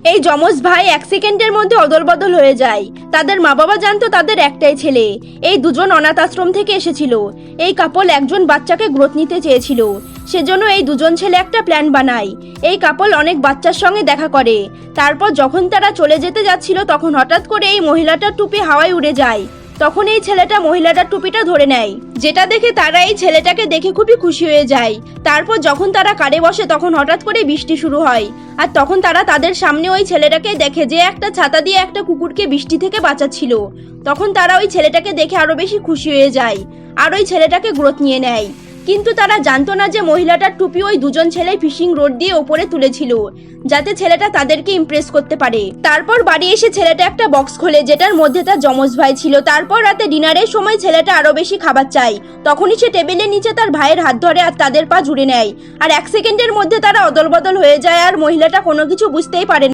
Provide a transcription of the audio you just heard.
এই যমজ ভাই এক সেকেন্ডের মধ্যে অদলবদল হয়ে যায়। তাদের মা বাবা জানতো তাদের একটাই ছেলে। এই দুজন অনাথ আশ্রম থেকে এসেছিল। এই কাপল একজন বাচ্চাকে গ্রোথ নিতে চেয়েছিল, সেজন্য এই দুজন ছেলে একটা প্ল্যান বানায়। এই কাপল অনেক বাচ্চার সঙ্গে দেখা করে। তারপর যখন তারা চলে যেতে যাচ্ছিল তখন হঠাৎ করে এই মহিলাটার টুপি হাওয়ায় উড়ে যায়। তখন এই ছেলেটা মহিলাটার টুপিটা ধরে নেয়, যেটা দেখে তারা এই ছেলেটাকে দেখে খুবই খুশি হয়ে যায়। তারপর যখন তারা কারে বসে তখন হঠাৎ করে বৃষ্টি শুরু হয়, আর তখন তারা তাদের সামনে ওই ছেলেটাকে দেখে যে একটা ছাতা দিয়ে একটা কুকুরকে বৃষ্টি থেকে বাঁচাচ্ছিল। তখন তারা ওই ছেলেটাকে দেখে আরো বেশি খুশি হয়ে যায় আর ওই ছেলেটাকে গ্রোথ নিয়ে নেয়। কিন্তু তারা জানতো না যে মহিলাটার টুপি ওই দুজন ছেলে ফিশিং রড দিয়ে ওপরে তুলেছিল, যাতে ছেলেটা তাদেরকে ইমপ্রেস করতে পারে। তারপর বাড়ি এসে ছেলেটা একটা বক্স খোলে, যেটার মধ্যে তার যমজ ভাই ছিল। তারপর রাতে ডিনারের সময় ছেলেটা আরো বেশি খাবার চাই। তখনই সে টেবিলের নিচে তার ভাইয়ের হাত ধরে আর তাদের পা জুড়ে নেয়। আর এক সেকেন্ডের মধ্যে তারা অদলবদল হয়ে যায় আর মহিলাটা কোনো কিছু বুঝতেই পারে না।